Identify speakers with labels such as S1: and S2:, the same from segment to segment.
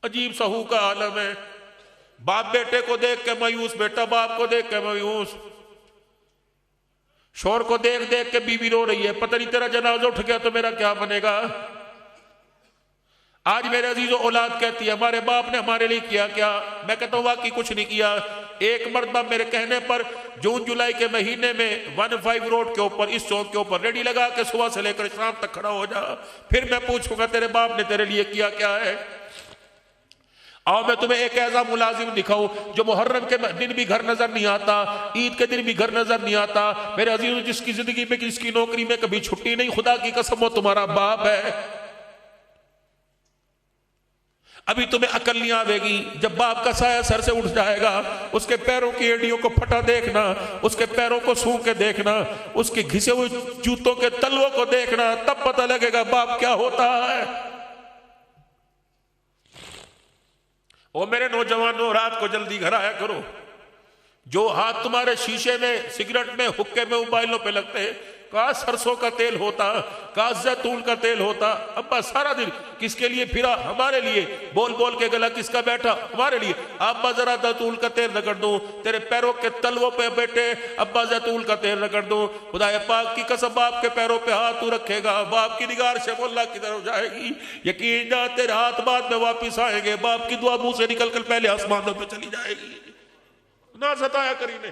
S1: عجیب سہو کا عالم ہے. باپ بیٹے کو دیکھ کے مایوس، بیٹا باپ کو دیکھ کے مایوس، شوہر کو دیکھ دیکھ کے بیوی رو رہی ہے، پتہ نہیں تیرا جنازہ اٹھ گیا تو میرا کیا بنے گا. آج میرے عزیزو اولاد کہتی ہے ہمارے باپ نے ہمارے لیے کیا کیا؟ میں کہتا ہوں واقعی کچھ نہیں کیا. ایک مرتبہ میرے کہنے پر جون جولائی کے مہینے میں 15 روڈ کے اوپر اس چوک کے اوپر ریڈی لگا کے صبح سے لے کر شام تک کھڑا ہو جا، پھر میں پوچھوں گا تیرے باپ نے تیرے لیے کیا کیا ہے. اور میں تمہیں ایک ایسا ملازم دکھاؤں جو محرم کے دن بھی گھر نظر نہیں آتا، عید کے دن بھی گھر نظر نہیں آتا. میرے عزیزو جس کی زندگی میں جس کی نوکری میں کبھی چھٹی نہیں، خدا کی قسم وہ تمہارا باپ ہے. ابھی تمہیں عقل نہیں آوے گی جب باپ کا سایہ سر سے اٹھ جائے گا، اس کے پیروں کی ایڑیوں کو پھٹا دیکھنا، اس کے پیروں کو سو کے دیکھنا، اس کے گھسے ہوئے جوتوں کے تلووں کو دیکھنا، تب پتہ لگے گا باپ کیا ہوتا ہے. او میرے نوجوانوں، رات کو جلدی گھر آیا کرو. جو ہاتھ تمہارے شیشے میں، سگریٹ میں، حکے میں، موبائلوں پہ لگتے، کاش سرسوں کا تیل ہوتا، کاش زیتون کا تیل ہوتا. ابا سارا دن کس کے لیے پھرا؟ ہمارے لیے. بول بول کے گلا کس کا بیٹھا؟ ہمارے لیے. ابا ذرا زیتون کا تیل رگڑ دوں تیرے پیروں کے تلووں پہ بیٹے، ابا زیتون کا تیل رگڑ دوں. خدا پاک کی قسم باپ کے پیروں پہ ہاتھ تو رکھے گا، باپ کی نگاہ سے وہ اللہ کی طرف جائے گی. یقین جان تیرے ہاتھ بعد میں واپس آئیں گے، باپ کی دعا منہ سے نکل کر پہلے آسمانوں پہ چلی جائے گی. نہ ستایا کرینے.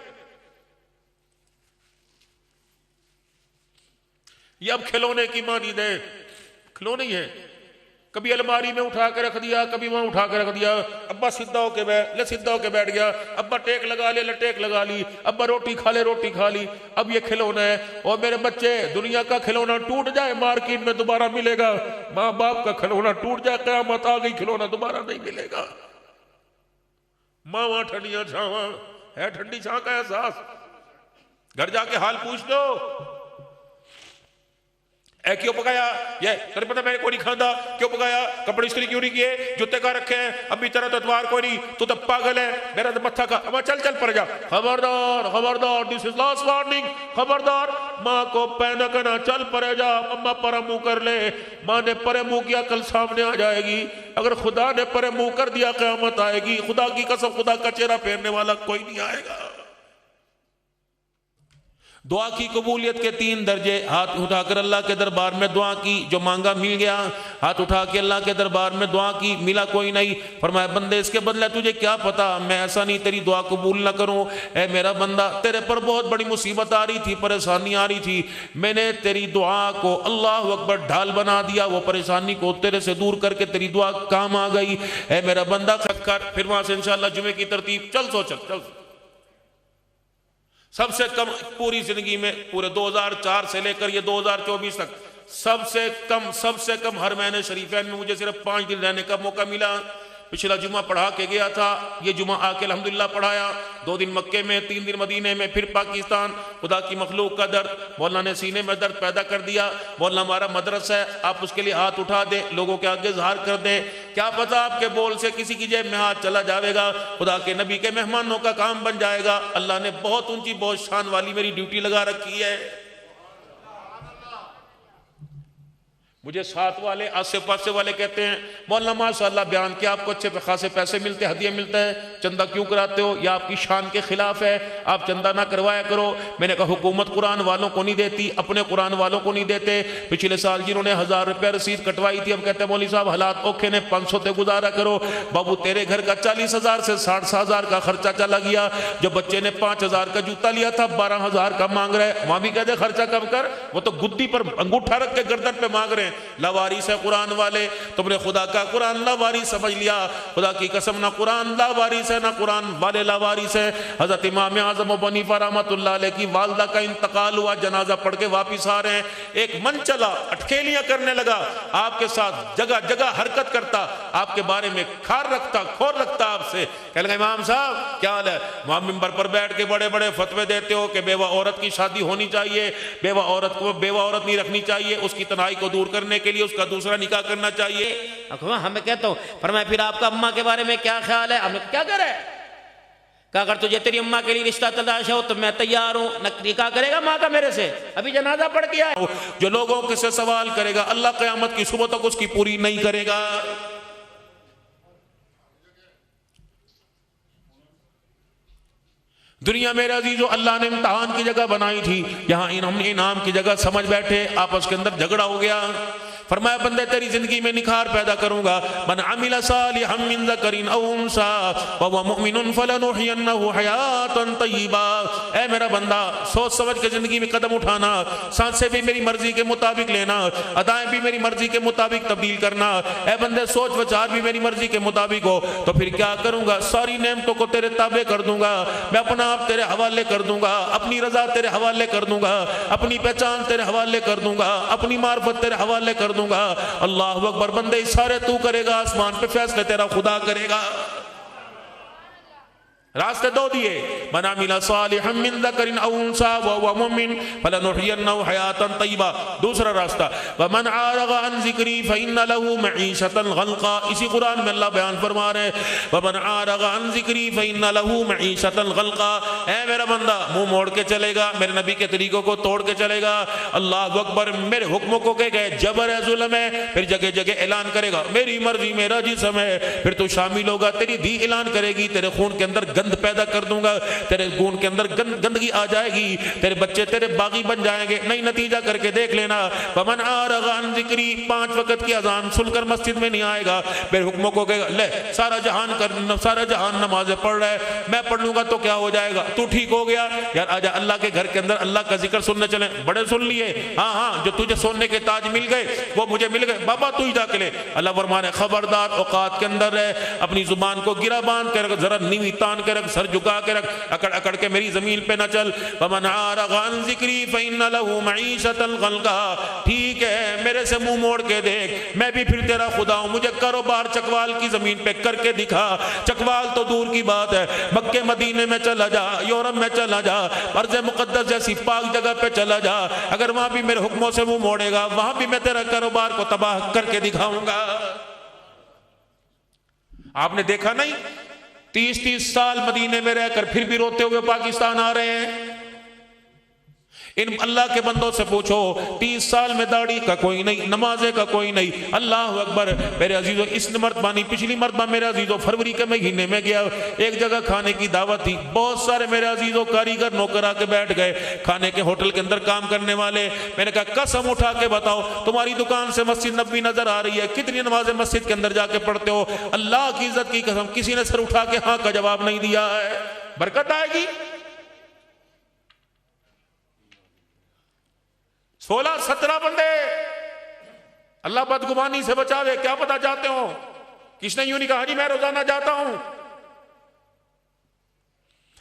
S1: یہ اب کھلونے کی مانی دے، کھلونے ہی ہے. کبھی الماری میں اٹھا کے رکھ دیا، کبھی وہاں اٹھا کے رکھ دیا. ابا سیدھا ہو کے سیدھا ہو کے بیٹھ گیا، ابا ٹیک لگا لے ٹیک لگا لی، ابا روٹی کھا لے روٹی کھا لی. اب یہ کھلونا ہے. اور میرے بچے، دنیا کا کھلونا ٹوٹ جائے مارکیٹ میں دوبارہ ملے گا، ماں باپ کا کھلونا ٹوٹ جائے قیامت آ گئی کھلونا دوبارہ نہیں ملے گا. ماں ٹھنڈیاں چھاواں ہے، ٹھنڈی چھاں کا احساس گھر جا کے حال پوچھ دو. اے کیوں پکایا؟ یہ تمہیں پتہ میں نے کوئی نہیں کھاندا. کیوں پکایا؟ کپڑے استری کیوں نہیں کیے؟ جوتے کا رکھے ہیں؟ ابھی طرح تو اتوار کوئی نہیں، تو تب پاگل ہے. میرا تو متھا کا اما چل چل پڑ جا. خبردار خبردار، دس از لاسٹ وارننگ. خبردار، ماں کو پہنا کنا چل پڑے جا. اما پر منہ کر لے، ماں نے پر منہ کیا کل سامنے آ جائے گی. اگر خدا نے پر منہ کر دیا قیامت آئے گی. خدا کی قسم خدا کا چہرہ پھیرنے والا کوئی نہیں آئے گا. دعا کی قبولیت کے 3 درجے. ہاتھ اٹھا کر اللہ کے دربار میں دعا کی، جو مانگا مل گیا. ہاتھ اٹھا کے اللہ کے دربار میں دعا کی، ملا کوئی نہیں. فرمایا بندے اس کے بدلے تجھے کیا پتا میں ایسا نہیں تیری دعا قبول نہ کروں. اے میرا بندہ، تیرے پر بہت بڑی مصیبت آ رہی تھی، پریشانی آ رہی تھی، میں نے تیری دعا کو اللہ اکبر ڈھال بنا دیا. وہ پریشانی کو تیرے سے دور کر کے تیری دعا کام آ گئی. اے میرا بندہ کر، پھر وہاں سے انشاءاللہ جمعے کی ترتیب چل سو چل چل. سب سے کم پوری زندگی میں، پورے 2004 سے لے کر یہ 2024 تک، سب سے کم ہر مہینے شریفین میں مجھے صرف 5 دن رہنے کا موقع ملا. پچھلا جمعہ پڑھا کے گیا تھا، یہ جمعہ آ کے الحمدللہ پڑھایا. 2 دن مکے میں، 3 دن مدینے میں، پھر پاکستان. خدا کی مخلوق کا درد مولانا نے سینے میں درد پیدا کر دیا. مولانا ہمارا مدرسہ ہے، آپ اس کے لیے ہاتھ اٹھا دیں، لوگوں کے آگے اظہار کر دیں. کیا پتا آپ کے بول سے کسی کی جیب میں ہاتھ چلا جاوے گا، خدا کے نبی کے مہمانوں کا کام بن جائے گا. اللہ نے بہت اونچی بہت شان والی میری ڈیوٹی لگا رکھی ہے. مجھے ساتھ والے آسے پاسے والے کہتے ہیں مولانا ماشاءاللہ بیان کیا، آپ کو اچھے خاصے پیسے ملتے، ہدیے ملتا ہے، چندہ کیوں کراتے ہو؟ یا آپ کی شان کے خلاف ہے، آپ چندہ نہ کروایا کرو. میں نے کہا حکومت قرآن والوں کو نہیں دیتی، اپنے قرآن والوں کو نہیں دیتے. پچھلے سال جنہوں نے 1000 روپے رسید کٹوائی تھی، اب کہتے ہیں مولوی صاحب حالات اوکھے نے 500 تے گزارا کرو. بابو تیرے گھر کا 40,000 سے 60,000 کا خرچہ چلا گیا. جو بچے نے 5,000 کا جوتا لیا تھا 12,000 کا مانگ رہے. وہاں بھی کہتے خرچہ کم کر، وہ تو گدی پر انگوٹھا رکھ کے گردن پہ مانگ رہے ہیں. لاوارث ہے قرآن والے، تم نے خدا کا قرآن لاوارث سمجھ لیا. خدا کی قسم نہ قرآن لاوارث ہے نہ قرآن والے لاوارث ہے. حضرت امام اعظم ابو حنیفہ رحمۃ اللہ علیہ کی والدہ کا انتقال ہوا، جنازہ پڑھ کے واپس آ رہے ہیں. ایک من چلا اٹکیلیاں کرنے لگا، آپ کے ساتھ جگہ جگہ حرکت کرتا، آپ کے بارے میں کھور رکھتا آپ سے. کہنے لگا امام صاحب کیا حال ہے؟ وہاں ممبر پر بیٹھ کے بڑے بڑے فتوے دیتے ہو کہ بیوہ عورت کی شادی ہونی چاہیے، بیوہ عورت نہیں رکھنی چاہیے، اس کی تنہائی کو دور کرنے کے لیے اس کا دوسرا نکاح کرنا چاہیے. ہمیں کہتا ہوں، فرمایا پھر آپ کا اماں کے بارے میں کیا خیال ہے؟ ہمیں کیا کرے؟ کہ اگر تجھے تیری اماں کے لیے رشتہ تلاش ہو تو میں تیار ہوں. نکاح کرے گا ماں کا میرے سے؟ ابھی جنازہ پڑھ گیا ہے. جو لوگوں سے سوال کرے گا اللہ قیامت کی صبح تک اس کی پوری نہیں کرے گا. دنیا میرے عزیزو اللہ نے امتحان کی جگہ بنائی تھی، یہاں ہم نے انعام کی جگہ سمجھ بیٹھے، آپس کے اندر جھگڑا ہو گیا۔ فرمایا بندے تیری زندگی میں نکھار پیدا کروں گا، من عمل صالحا من ذکر او انثى وهو مؤمن فلنحيينه حیاتا طیبا۔ اے میرا بندہ سوچ سمجھ کے زندگی میں قدم اٹھانا، سانسیں بھی میری مرضی کے مطابق لینا، ادائیں بھی میری مرضی کے مطابق تبدیل کرنا۔ اے بندے سوچ وچار بھی میری مرضی کے مطابق ہو تو پھر کیا کروں گا؟ ساری نعمتوں کو تیرے تابع کر دوں گا، میں اپنا آپ تیرے حوالے کر دوں گا، اپنی رضا تیرے حوالے کر دوں گا، اپنی پہچان تیرے حوالے کر دوں گا، اپنی معرفت تیرے حوالے کر دوں گا۔ اللہ اکبر، بندے اشارے تو کرے گا، آسمان پہ فیصلے تیرا خدا کرے گا۔ راستے دو دیے، من عمل صالحا من ذکر او انثى وهو مؤمن فلنحيينه حیاتا طیبا۔ دوسرا راستہ، ومن اعرض عن ذکری فإن له معیشة ضنکا۔ اسی قرآن میں اللہ بیان فرما رہے ہیں، ومن اعرض عن ذکری فإن له معیشة ضنکا۔ اے میرا بندہ منہ موڑ کے چلے گا، میرے نبی کے طریقوں کو توڑ کے چلے گا، اللہ اکبر، میرے حکموں کو کہ گئے جبر ہے، ظلم ہے، پھر جگہ جگہ اعلان کرے گا میری مرضی میرا جسم ہے، پھر تو شامل ہوگا، تیری دھی اعلان کرے گی، تیرے خون کے اندر گند پیدا کر دوں گا، تیرے خون کے اندر گندگی آ جائے گی، تیرے بچے تیرے باغی بن جائیں گے۔ نہیں، نتیجہ کر کے دیکھ لینا، ومن اعرض عن ذکری، 5 وقت کی اذان سن کر مسجد میں نہیں آئے گا، میرے حکموں کو کہے گا لے سارا جہان نمازیں پڑھ رہا ہے، میں پڑھ لوں گا تو کیا ہو جائے گا؟ تو ٹھیک ہو گیا یار، آجا اللہ کے گھر کے اندر اللہ کا ذکر سننے چلیں۔ بڑے سن لیے، ہاں جو تجھے سونے کے تاج مل گئے وہ مجھے مل گئے، بابا تو ہی جا کے لے۔ اللہ فرمانے خبردار، اوقات کے اندر ہے، اپنی زبان کو گرا باندھ کے رکھ، ذرا نیوی تان کے رکھ، سر جھکا کے رکھ، اکڑ اکڑ کے میری زمین پہ نہ چل۔ ومن اعرض عن ذکری فإن له معیشة ضنکا۔ ٹھیک ہے، میرے سے منہ موڑ کے دیکھ، میں بھی پھر تیرا خدا ہوں، مجھے کاروبار چکوال کی زمین پہ کر کے دکھا۔ چکوال تو دور کی بات ہے، مکے مدینے میں چلا جا، یورپ میں چلا جا، ارض مقدس جیسی پاک جگہ پہ چلا جا، اگر وہاں بھی میرے حکموں سے منہ موڑے گا، وہاں بھی میں تیرا کاروبار کو تباہ کر کے دکھاؤں گا۔ آپ نے دیکھا نہیں، 30 سال مدینے میں رہ کر پھر بھی روتے ہوئے پاکستان آ رہے ہیں۔ ان اللہ کے بندوں سے پوچھو، 30 سال میں داڑھی کا کوئی نہیں، نمازے کا کوئی نہیں، اللہ اکبر۔ میرے عزیزو، اس مرتبہ نہیں، پچھلی مرتبہ میرے عزیزو فروری کے مہینے میں گیا، ایک جگہ کھانے کی دعوت تھی، بہت سارے میرے عزیزو کاریگر نوکر آ کے بیٹھ گئے، کھانے کے ہوٹل کے اندر کام کرنے والے۔ میں نے کہا قسم اٹھا کے بتاؤ، تمہاری دکان سے مسجد نبوی نظر آ رہی ہے، کتنی نمازیں مسجد کے اندر جا کے پڑھتے ہو؟ اللہ کی عزت کی قسم کسی نے سر اٹھا کے ہاں کا جواب نہیں دیا ہے۔ برکت آئے گی۔ 16-17 بندے، اللہ بدگمانی سے بچاوے، کیا پتا جاتے ہو؟ کس نے یوں نہیں کہا جی میں روزانہ جاتا ہوں۔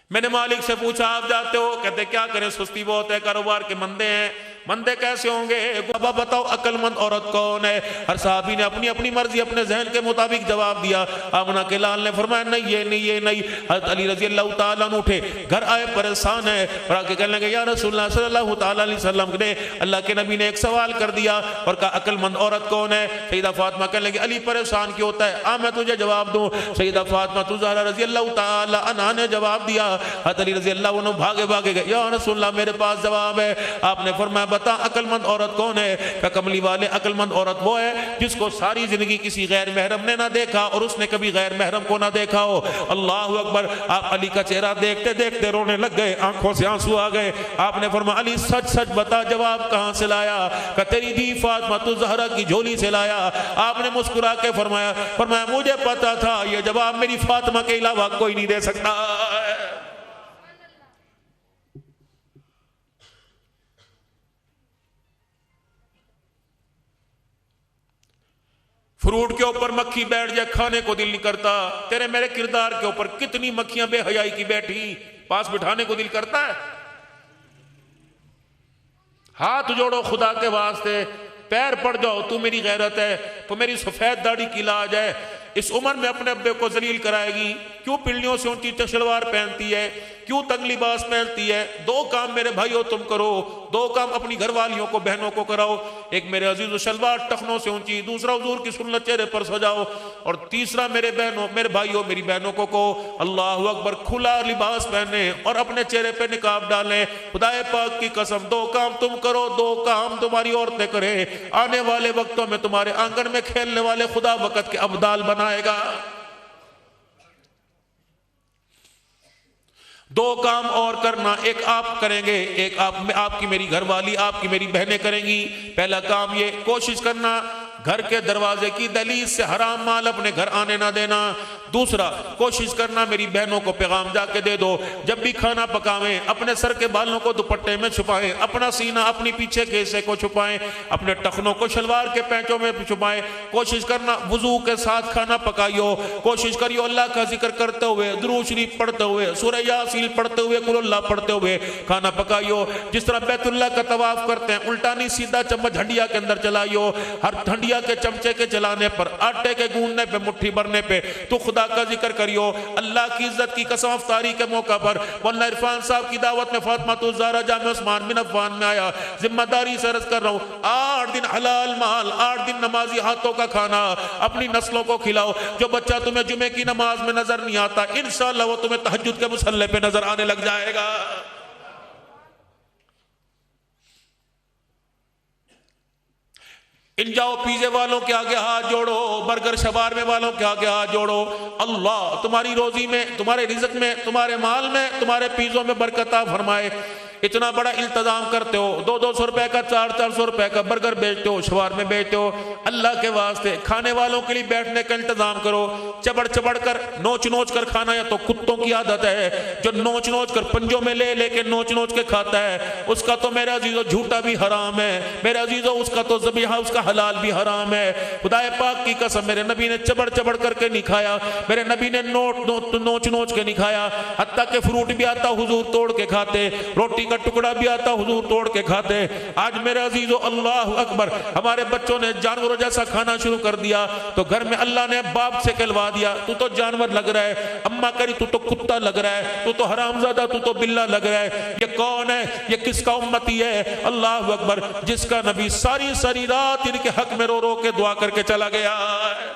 S1: میں نے مالک سے پوچھا آپ جاتے ہو؟ کہتے کیا کریں، سستی بہت ہے، کاروبار کے مندے ہیں۔ مندے کیسے ہوں گے؟ بابا بتاؤ عقل مند عورت کون ہے؟ ہر صحابی نے اپنی اپنی مرضی اپنے ذہن کے مطابق جواب دیا۔ آمنہ کے لال نے فرمایا نہیں یہ نہیں یہ نہیں۔ حضرت علی رضی اللہ تعالیٰ عنہ اٹھے، گھر آئے پریشان ہے، اور آ کے کہنے لگے یا رسول اللہ صلی اللہ تعالیٰ علیہ وسلم نے، اللہ کے نبی نے ایک سوال کر دیا اور کہا عقل مند عورت کون ہے؟ سیدہ فاطمہ کہنے لگی علی پریشان کیوں ہوتا ہے؟ میں تجھے جواب دوں۔ سیدہ فاطمہ زہرا رضی اللہ تعالیٰ عنہ نے جواب دیا۔ حضرت علی رضی اللہ عنہ بھاگے بھاگے گئے، یا رسول اللہ میرے پاس جواب ہے۔ آپ نے فرمایا بتا عقل مند عورت کون ہے؟ کہ کملی والے عقل مند عورت وہ ہے جس کو ساری زندگی کسی غیر محرم نے نہ دیکھا اور اس نے کبھی غیر محرم کو نہ دیکھا ہو۔ اللہ اکبر۔ آپ علی کا چہرہ دیکھتے دیکھتے رونے لگ گئے، آنکھوں سے آنسو آ گئے۔ آپ نے فرمایا علی سچ سچ بتا جواب کہاں سے لایا؟ کہ تیری دی فاطمہ زہرا کی جھولی سے لایا۔ آپ نے مسکرا کے فرمایا مجھے پتا تھا یہ جواب میری فاطمہ کے علاوہ کوئی نہیں دے سکتا۔ فروٹ کے اوپر مکھی بیٹھ جائے کھانے کو دل نہیں کرتا، تیرے میرے کردار کے اوپر کتنی مکھیاں بے حیائی کی بیٹھی، پاس بٹھانے کو دل کرتا ہے؟ ہاتھ جوڑو خدا کے واسطے، پیر پڑ جاؤ، تو میری غیرت ہے، تو میری سفید داڑھی کی لاج ہے، اس عمر میں اپنے ابے کو ذلیل کرائے گی، کیوں پنڈلیوں سے اونچی شلوار پہنتی ہے، کیوں تنگ لباس پہنتی ہے؟ دو کام میرے بھائیوں تم کرو، دو کام اپنی گھر والیوں کو بہنوں کو کراؤ، ایک میرے عزیز و شلوار ٹخنوں سے اونچی، دوسرا حضور کی سنت چہرے پر سجاؤ، اور تیسرا میرے بھائیوں میری بہنوں کو اللہ اکبر کھلا لباس پہنے اور اپنے چہرے پہ نقاب ڈالیں۔ خدا پاک کی قسم دو کام تم کرو، دو کام تمہاری عورتیں کریں، آنے والے وقتوں میں تمہارے آنگن میں کھیلنے والے خدا وقت کے ابدال بنائے گا۔ دو کام اور کرنا، ایک آپ کریں گے، ایک آپ کی میری گھر والی، آپ کی میری بہنیں کریں گی۔ پہلا کام یہ کوشش کرنا گھر کے دروازے کی دہلیز سے حرام مال اپنے گھر آنے نہ دینا۔ دوسرا، کوشش کرنا میری بہنوں کو پیغام جا کے دے دو، جب بھی کھانا پکاویں اپنے سر کے بالوں کو دوپٹے میں چھپائیں، اپنا سینہ اپنی پیچھے کے حصے کو چھپائیں، اپنے ٹخنوں کو شلوار کے پینچوں میں چھپائیں۔ کوشش کرنا وضو کے ساتھ کھانا پکائیو، کوشش کریو اللہ کا ذکر کرتے ہوئے، درود شریف پڑھتے ہوئے، سورہ یاسین پڑھتے ہوئے، قل اللہ پڑھتے ہوئے کھانا پکائیو۔ جس طرح بیت اللہ کا طواف کرتے ہیں، الٹا نہیں سیدھا چمچ ہنڈیا کے اندر چلائیو، ہر ہنڈیا کے چمچے کے چلانے پر، آٹے کے گوننے پہ، مٹھی بھرنے پہ تو خدا کا ذکر کریو۔ اللہ کی عزت کی قسم افطاری کے موقع پر مولانا عرفان صاحب کی دعوت میں فاطمہ الزہرا جامع عثمان بن عفان میں آیا، ذمہ داری سے عرض کر رہا ہوں 8 دن حلال مال، 8 دن نمازی ہاتھوں کا کھانا اپنی نسلوں کو کھلاؤ۔ جو بچہ تمہیں جمعے کی نماز میں نظر نہیں آتا، انشاءاللہ وہ تمہیں تہجد کے مصلی پہ نظر آنے لگ جائے گا۔ ان جاؤ پیزے والوں کے آگے ہاتھ جوڑو، برگر شوارمے والوں کے آگے ہاتھ جوڑو، اللہ تمہاری روزی میں، تمہارے رزق میں، تمہارے مال میں، تمہارے پیزوں میں برکت عطا فرمائے۔ اتنا بڑا التزام کرتے ہو، 200 روپے کا 400 روپے کا برگر بیچتے ہو، شوارمے بیچتے ہو، اللہ کے واسطے کھانے والوں کے لیے بیٹھنے کا انتظام کرو۔ چبڑ چبڑ کر نوچ نوچ کر کھانا یا تو کتوں کی عادت ہے، جو نوچ نوچ کر پنجوں میں لے لے کے نوچ نوچ کے کھاتا ہے، اس کا تو میرے عزیزو جھوٹا بھی حرام ہے، میرے عزیزو اس کا تو ذبیحہ اس کا حلال بھی حرام ہے۔ خدا پاک کی قسم میرے نبی نے چبڑ چبڑ کر کے نہیں کھایا، میرے نبی نے نوچ نوچ کے نہیں کھایا، حتیٰ کہ فروٹ بھی آتا حضور توڑ کے کھاتے، روٹی کا ٹکڑا بھی آتا حضور توڑ کے کھاتے۔ آج میرے عزیزو اللہ اکبر، ہمارے بچوں نے جانوروں جیسا کھانا شروع کر دیا، تو گھر میں اللہ نے باپ سے کہلوا دیا تو تو جانور لگ رہا ہے، اماں کری تو کتا لگ رہا ہے، تو حرامزادہ تو بلہ لگ رہا ہے۔ یہ کون ہے؟ یہ کس کا امتی ہے؟ اللہ اکبر، جس کا نبی ساری رات ان کے حق میں رو رو کے دعا کر کے چلا گیا ہے۔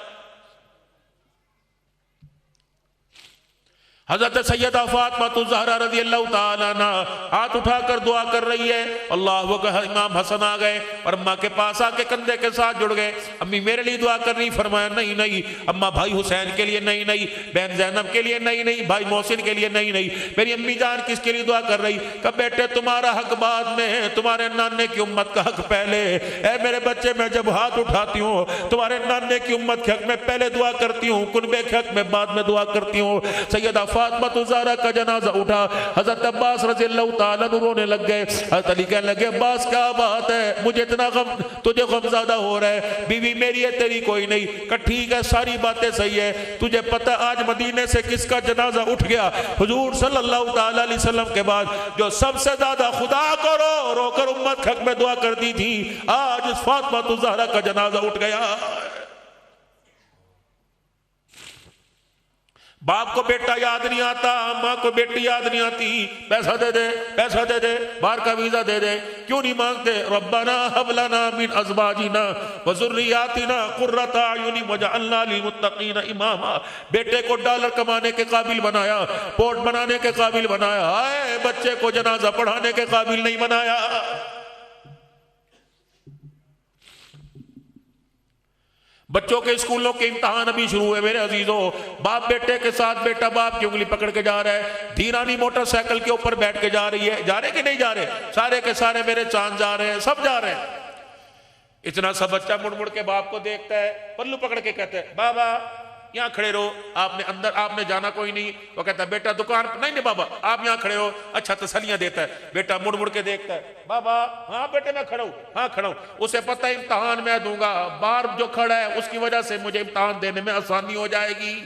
S1: حضرت سیدہ فاطمہ الزہرا رضی اللہ تعالیٰ عنہ ہاتھ اٹھا کر دعا کر رہی ہے، اللہ اکبر، امام حسن آ گئے اور اماں کے پاس آ کے کندھے کے ساتھ جڑ گئے، امی میرے لیے دعا کر رہی، فرمایا نہیں اماں بھائی حسین کے لیے نہیں، بہن زینب کے لیے نہیں، بھائی محسن کے لیے نہیں، میری امی جان کس کے لیے دعا کر رہی؟ کہ بیٹے تمہارا حق بعد میں ہے، تمہارے نانے کی امت کا حق پہلے۔ اے میرے بچے، میں جب ہاتھ اٹھاتی ہوں تمہارے نانے کی امت کے حق میں پہلے دعا کرتی ہوں، کنبے کے حق میں بعد میں دعا کرتی ہوں۔ سیدہ فاطمہ الزہرا کا جنازہ اٹھا، حضرت عباس رضی اللہ تعالیٰ رونے لگ گئے، حضرت علی کہنے لگے عباس کیا بات ہے، مجھے اتنا غم، تجھے غم زیادہ ہو رہا ہے، بیوی میری ہے تیری کوئی نہیں۔ کہ ٹھیک ہے، ساری باتیں صحیح ہے، تجھے پتہ آج مدینے سے کس کا جنازہ اٹھ گیا؟ حضور صلی اللہ تعالیٰ علیہ وسلم کے بعد جو سب سے زیادہ خدا کو رو رو کر امت حق میں دعا کرتی تھی، آج اس فاطمہ الزہرا کا جنازہ اٹھ گیا۔ باپ کو بیٹا یاد نہیں آتا، ماں کو بیٹی یاد نہیں آتی، پیسہ دے دے، باہر کا ویزا دے دے، کیوں نہیں مانگتے؟ ربنا ہب لنا من ازواجنا وذریاتنا قرۃ اعین واجعلنا للمتقین اماما۔ بیٹے کو ڈالر کمانے کے قابل بنایا، پورٹ بنانے کے قابل بنایا، آئے بچے کو جنازہ پڑھانے کے قابل نہیں بنایا۔ بچوں کے اسکولوں کے امتحان ابھی شروع ہوئے میرے عزیزوں، باپ بیٹے کے ساتھ، بیٹا باپ کی انگلی پکڑ کے جا رہا ہے، دھیرانی موٹر سائیکل کے اوپر بیٹھ کے جا رہی ہے، جا رہے کہ نہیں جا رہے؟ سارے کے سارے میرے چاند جا رہے ہیں، سب جا رہے ہیں۔ اتنا سا بچہ مڑ مڑ کے باپ کو دیکھتا ہے، پلو پکڑ کے کہتا ہے بابا یہاں کھڑے رہو، آپ نے جانا کوئی نہیں۔ وہ کہتا ہے بیٹا دکان پر، نہیں بابا آپ یہاں کھڑے ہو، اچھا تسلیاں دیتا ہے۔ بیٹا مڑ مڑ کے دیکھتا ہے، بابا ہاں بیٹے میں کھڑا ہوں، ہاں کھڑا ہوں۔ اسے پتہ ہے امتحان میں دوں گا، باہر جو کھڑا ہے اس کی وجہ سے مجھے امتحان دینے میں آسانی ہو جائے گی۔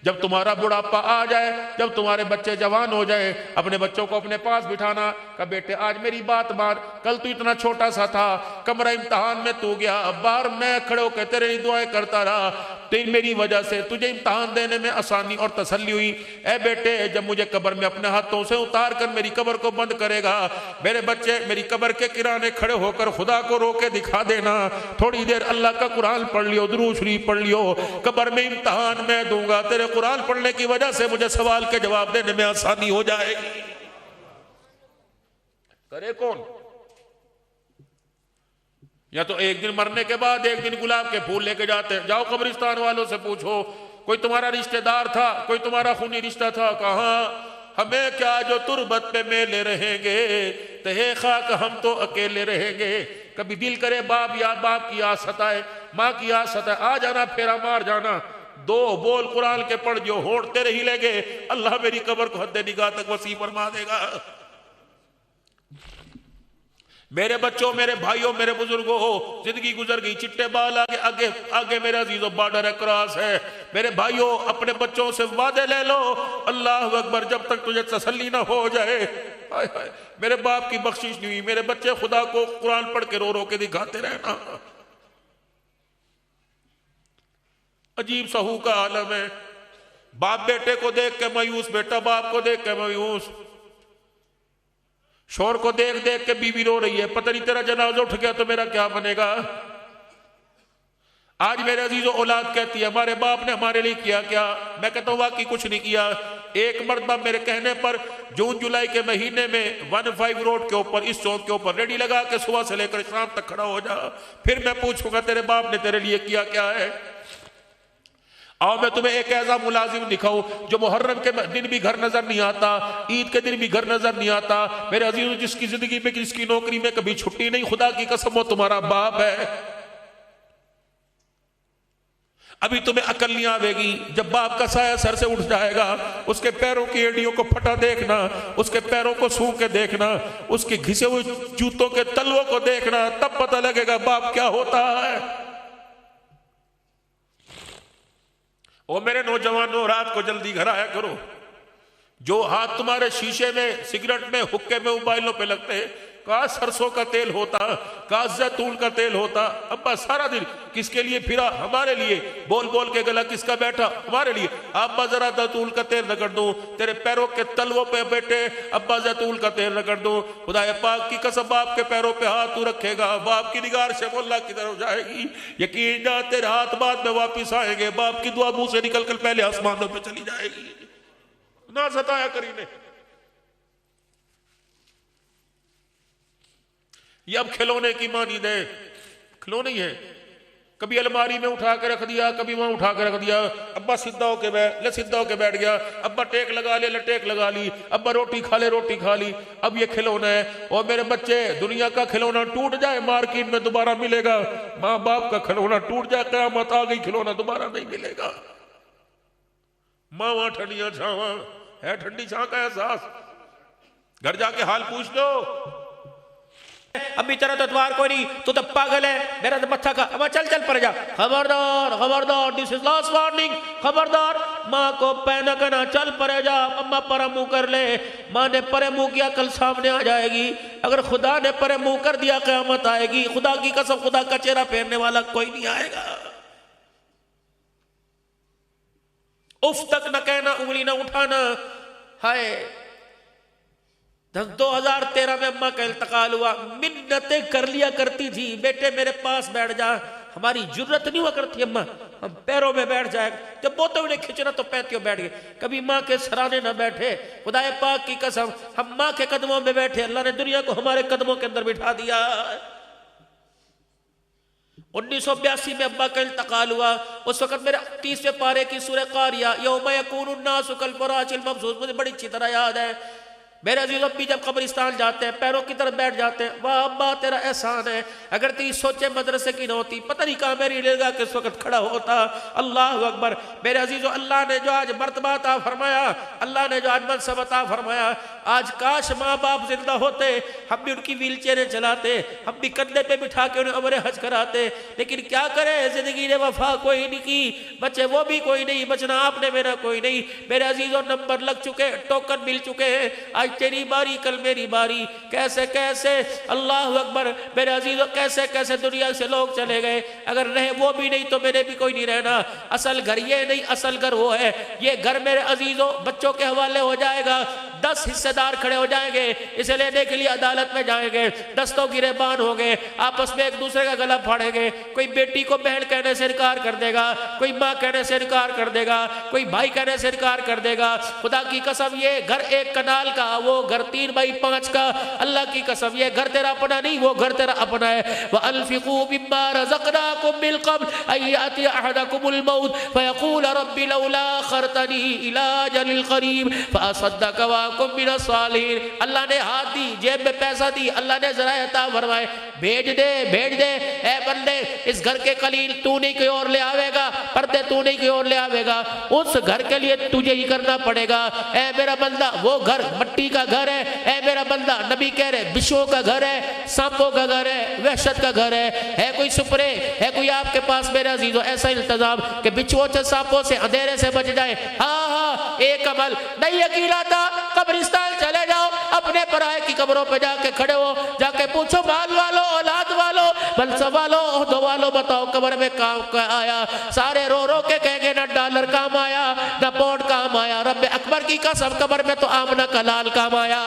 S1: جب تمہارا بڑھاپا آ جائے، جب تمہارے بچے جوان ہو جائے، اپنے بچوں کو اپنے پاس بٹھانا کہ بیٹے آج میری بات مان، کل تو اتنا چھوٹا سا تھا، کمرہ امتحان میں تو گیا، باہر میں کھڑے ہو کے تیرے دعائیں کرتا رہا، تیری میری وجہ سے تجھے امتحان دینے میں آسانی اور تسلی ہوئی۔ اے بیٹے جب مجھے قبر میں اپنے ہاتھوں سے اتار کر میری قبر کو بند کرے گا، میرے بچے میری قبر کے کرانے کھڑے ہو کر خدا کو رو کے دکھا دینا، تھوڑی دیر اللہ کا قرآن پڑھ لیو، درود شریف پڑھ لیو، قبر میں امتحان میں دوں گا، تیرے قرآن پڑھنے کی وجہ سے مجھے سوال کے جواب دینے میں آسانی ہو جائے گی۔ کرے کون؟ یا تو ایک دن مرنے کے بعد ایک دن گلاب کے پھول لے کے جاتے ہیں، جاؤ قبرستان والوں سے پوچھو کوئی تمہارا رشتہ دار تھا، کوئی تمہارا خونی رشتہ تھا؟ کہاں؟ ہمیں کیا جو تربت پہ میلے رہیں گے، تہے خاک ہم تو اکیلے رہیں گے۔ کبھی دل کرے باپ یا باپ کی آس ستائے، ماں کی آس ستائے، آ جانا پھیرا مار جانا، دو بول قرآن کے پڑھ جو ہوڑتے رہی لے گے، اللہ میری قبر کو حد نگاہ تک وسیع فرما دے گا۔ میرے بچوں، میرے بھائیوں، میرے بزرگوں، زندگی گزر گئی، چٹے بال آگے میرے عزیزوں بارڈر کراس ہے۔ میرے بھائیوں، اپنے بچوں سے وعدے لے لو، اللہ اکبر، جب تک تجھے تسلی نہ ہو جائے۔ میرے باپ کی بخشش نہیں ہوئی، میرے بچے خدا کو قرآن پڑھ کے رو رو کے دکھاتے رہنا۔ عجیب سہو کا عالم ہے، باپ بیٹے کو دیکھ کے مایوس، بیٹا باپ کو دیکھ کے مایوس، شور کو دیکھ دیکھ کے بیوی رو رہی ہے، پتہ نہیں تیرا جنازہ اٹھ گیا تو میرا کیا بنے گا۔ آج میرے عزیزو اولاد کہتی ہے ہمارے باپ نے ہمارے لیے کیا کیا؟ میں کہتا ہوں واقعی کچھ نہیں کیا۔ ایک مرتبہ میرے کہنے پر جون جولائی کے مہینے میں 15 روڈ کے اوپر، اس چوک کے اوپر ریڈی لگا کے صبح سے لے کر شام تک کھڑا ہو جا، پھر میں پوچھوں گا تیرے باپ نے تیرے لیے کیا کیا ہے۔ آؤ میں تمہیں ایک ایسا ملازم دکھاؤں جو محرم کے دن بھی گھر نظر نہیں آتا، عید کے دن بھی گھر نظر نہیں آتا۔ میرے عزیزوں، جس کی زندگی میں، جس کی نوکری میں کبھی چھٹی نہیں، خدا کی قسم وہ تمہارا باپ ہے۔ ابھی تمہیں عقل نہیں آوے گی، جب باپ کا سایہ سر سے اٹھ جائے گا، اس کے پیروں کی ایڑیوں کو پھٹا دیکھنا، اس کے پیروں کو سو کے دیکھنا، اس کے گھسے ہوئے جوتوں کے تلووں کو دیکھنا، تب پتہ لگے گا باپ کیا ہوتا ہے۔ او میرے نوجوانوں، رات کو جلدی گھر آیا کرو۔ جو ہاتھ تمہارے شیشے میں، سگریٹ میں، حکے میں، موبائلوں پہ لگتے، کاش سرسوں کا تیل ہوتا، کاش زیتون کا تیل ہوتا۔ ابا سارا دن کس کے لیے پھرا؟ ہمارے لیے۔ بول بول کے گلا کس کا بیٹھا؟ ہمارے لیے۔ ابا ذرا زیتون کا تیل رگڑ دوں تیرے پیروں کے تلووں پہ بیٹے، ابا زیتون کا تیل رگڑ دوں۔ خدا پاک کی قسم، باپ کے پیروں پہ ہاتھ تو رکھے گا، باپ کی نگار سے وہ اللہ کی طرف جائے گی۔ یقین جان تیرے ہاتھ بعد میں واپس آئیں گے، باپ کی دعا منہ سے نکل کر پہلے آسمانوں پہ چلی جائے گی۔ نہ ستایا کرینے۔ یہ اب کھلونے کی مانی دے، کھلونے ہی ہے۔ کبھی الماری میں اٹھا کے رکھ دیا، کبھی وہاں اٹھا کے رکھ دیا۔ ابا سدھا ہو کے بیٹھ گیا، ابا ٹیک لگا لے، ٹیک لگا لی، ابا روٹی کھا لے، روٹی کھا لی۔ اب یہ کھلونا ہے۔ اور میرے بچے، دنیا کا کھلونا ٹوٹ جائے مارکیٹ میں دوبارہ ملے گا، ماں باپ کا کھلونا ٹوٹ جائے قیامت آ گئی، کھلونا دوبارہ نہیں ملے گا۔ ماں ٹھنڈیاں چھاواں ہے، ٹھنڈی چھاں کا احساس گھر جا کے حال پوچھ دو۔
S2: ابھی طرح تو اتوار کوئی نہیں، تو تب پاگل ہے، میرا تو متھا کا، اب چل پڑ جا۔ خبردار خبردار، دس از لاسٹ وارننگ، خبردار۔ ماں کو پہنا کنا، چل پڑے جا، اماں پرا منہ کر لے۔ ماں نے پرے منہ کیا کل سامنے آ جائے گی، اگر خدا نے پرے منہ کر دیا قیامت آئے گی۔ خدا کی قسم، خدا کا چہرہ پھیرنے والا کوئی نہیں آئے گا۔ اف تک نہ کہنا، انگلی نہ اٹھانا۔ ہائے 2013 میں اماں کا انتقال ہوا، منتیں کر لیا کرتی تھی، بیٹے میرے پاس بیٹھ جا۔ ہماری جرت نہیں ہوا کرتی اماں، ہم پیروں میں بیٹھ جائے، جب بوتے انہیں کھچنا تو پیتیوں بیٹھ گئے، کبھی ماں کے سرانے نہ بیٹھے۔ خدا پاک کی قسم، ہم ماں کے قدموں میں بیٹھے، اللہ نے دنیا کو ہمارے قدموں کے اندر بٹھا دیا۔ 1982 میں ابا کا انتقال ہوا، اس وقت میرے 30ویں پارے کی سورہ قاریہ، یوم یکون الناس کالفراش المبثوث، مجھے بڑی اچھی طرح یاد ہے۔ میرے عزیز ابی جب قبرستان جاتے ہیں، پیروں کی طرف بیٹھ جاتے ہیں، واہ ابا تیرا احسان ہے، اگر تیری سوچے مدرسے کی نہ ہوتی، پتہ نہیں کہاں میری نگاہ کس وقت کھڑا ہوتا۔ اللہ اکبر۔ میرے عزیزو، اللہ نے جو آج مرتبہ عطا فرمایا، اللہ نے جو آج منصب عطا فرمایا، آج کاش ماں باپ زندہ ہوتے، ہم بھی ان کی ویل چیئریں چلاتے، ہم بھی کندھے پہ بٹھا کے انہیں عمر حج کراتے، لیکن کیا کرے، زندگی نے وفا کوئی نہیں کی، بچے وہ بھی کوئی نہیں، بچنا آپ نے میرا کوئی نہیں۔ میرے عزیزو، نمبر لگ چکے، ٹوکن مل چکے ہیں، آج تیری باری کل میری باری، کیسے کیسے، اللہ اکبر میرے عزیزو، کیسے کیسے دنیا سے لوگ چلے گئے، اگر رہے وہ بھی نہیں تو میرے بھی کوئی نہیں رہنا۔ اصل گھر یہ نہیں، اصل گھر وہ ہے۔ یہ گھر میرے عزیزو بچوں کے حوالے ہو جائے گا، 10 حصے دار کھڑے ہو جائیں گے، اسے لینے کے لیے عدالت میں جائیں گے، دستوں گریبان ہوں گے، آپس میں ایک دوسرے کا گلا پھاڑیں گے، کوئی بیٹی کو بہن کہنے سے انکار کر دے گا، کوئی ماں کہنے سے انکار کر دے گا، کوئی بھائی کہنے سے انکار کر دے گا۔ خدا کی قسم، یہ گھر ایک کنال کا، وہ گھر 3x5 کا، اللہ کی قسم یہ گھر تیرا اپنا نہیں، وہ گھر تیرا اپنا ہے۔ وَأَنفِقُوا مِمَّا رَزَقْنَاكُمْ مِن قَبْلِ أَن يَأْتِيَ أَحَدَكُمُ الْمَوْتُ فَيَقُولَ رَبِّ لَوْلَا أَخَّرْتَنِي إِلَىٰ أَجَلٍ قَرِيبٍ فَأَصَدَّقَ وَجَعَلْنَاكُمْ مِنَ الصَّالِحِينَ۔ اللہ نے ہاتھ دی، جیب میں پیسہ دی، اللہ نے ذرائع عطا فرمائے، بھیج دے اے بندے، اس گھر کے قلیل تو نہیں کوئی اور لے آوے گا، پردے تو نہیں کوئی اور لے آوے گا، اس گھر کے لیے تجھے ہی کرنا پڑے گا۔ اے میرا بندہ، وہ گھر مٹی کا گھر ہے، اے میرا بندہ، نبی کہہ رہے بشوں کا گھر ہے، سانپوں کا گھر ہے، وحشت کا گھر ہے کوئی سپرے، ہے کوئی آپ کے پاس میرے عزیزو ایسا انتظام کہ بچھوؤں سے سانپوں سے اندھیرے سے بچ جائے؟ ہاں ایک عمل نہیں یقین آتا، قبرستان چلے جاؤ، اپنے پرائے کی قبروں پہ جا کے کھڑے ہو، جا کے پوچھو مال والو، اولاد والو، منصب والو، عہدوں والو، بتاؤ قبر میں کام آیا؟ سارے رو رو کے کہیں گے نہ ڈالر کام آیا، نہ پونڈ کام آیا، رب اکبر کی قسم قبر میں تو آمنہ کا لال کام آیا۔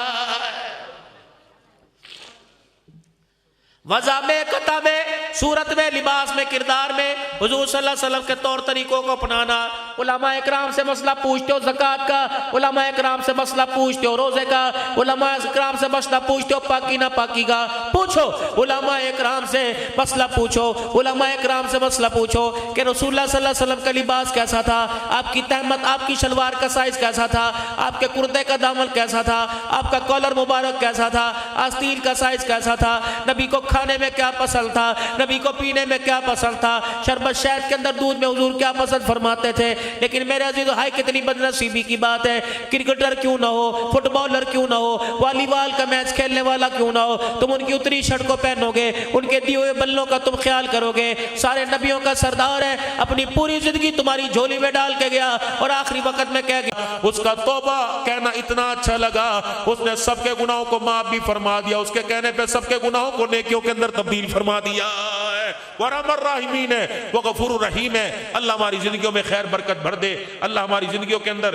S2: وضع میں، قطع میں، صورت میں، لباس میں، کردار میں حضور صلی اللہ علیہ وسلم کے طور طریقوں کو اپنانا۔ علماء اکرام سے مسئلہ پوچھتے ہو زکوٰۃ کا، علماء اکرام سے مسئلہ پوچھتے ہو روزے کا، علماء اکرام سے مسئلہ پوچھتے ہو پاکی نہ پاکی کا، پوچھو علماء اکرام سے مسئلہ پوچھو، علماء اکرام سے مسئلہ پوچھو کہ رسول اللہ صلی اللہ علیہ وسلم کا لباس کیسا تھا، آپ کی تہمت، آپ کی شلوار کا سائز کیسا تھا، آپ کے کرتے کا دامن کیسا تھا، آپ کا کالر مبارک کیسا تھا، آستین کا سائز کیسا تھا، نبی کو کھانے میں کیا پسند تھا، نبی کو پینے میں کیا پسند تھا، شربت شہد کے اندر دودھ میں حضور کیا پسند فرماتے تھے۔ لیکن میرے عزیز ہائے کتنی بدنصیبی کی بات ہے، کرکٹر کیوں نہ ہو، فٹ بالر کیوں نہ ہو، والی بال کا میچ کھیلنے والا کیوں نہ ہو، تم ان کی اتری شرٹ کو پہنو گے، ان کے دیے ہوئے بلوں کا تم خیال کرو گے۔ سارے نبیوں کا سردار ہے، اپنی پوری زندگی تمہاری جھولی میں ڈال کے گیا اور آخری وقت میں کہہ گیا،
S1: اس کا توبہ کہنا اتنا اچھا لگا، اس نے سب کے گناہوں کو معاف بھی فرما دیا، اس کے کہنے پہ سب کے گناہوں کو نیکیوں کے اندر تبدیل فرما دیا ہے۔ وَرَحْمَ الرَّحِيمِينَ ہے، وہ غفور الرحیم ہے۔ اللہ ہماری زندگیوں میں خیر برکت بھر دے، اللہ ہماری زندگیوں کے اندر،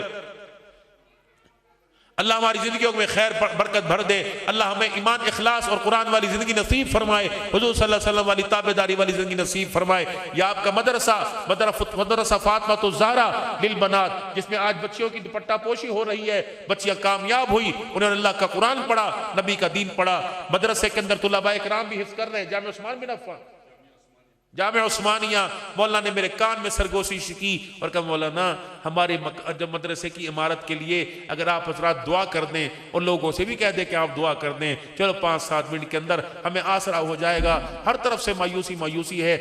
S1: اللہ ہماری زندگیوں میں خیر برکت بھر دے، اللہ ہمیں ایمان اخلاص اور قرآن والی زندگی نصیب فرمائے، حضور صلی اللہ علیہ وسلم والی تابعداری والی زندگی نصیب فرمائے۔ یا آپ کا مدرسہ فاطمہ الزہرا للبنات، جس میں آج بچیوں کی دوپٹہ پوشی ہو رہی ہے، بچیاں کامیاب ہوئی، انہوں نے اللہ کا قرآن پڑھا، نبی کا دین پڑھا، مدرسے کے اندر طلباء کرام بھی حفظ کر رہے ہیں۔ جامعہ عثمان بن عفان، جامعہ عثمانیہ، مولانا نے میرے کان میں سرگوشی کی اور کہا مولانا ہمارے مدرسے کی عمارت کے لیے اگر آپ حضرات دعا کر دیں، ان لوگوں سے بھی کہہ دیں کہ آپ دعا کر دیں، چلو 5-7 منٹ کے اندر ہمیں آسرا ہو جائے گا۔ ہر طرف سے مایوسی ہے،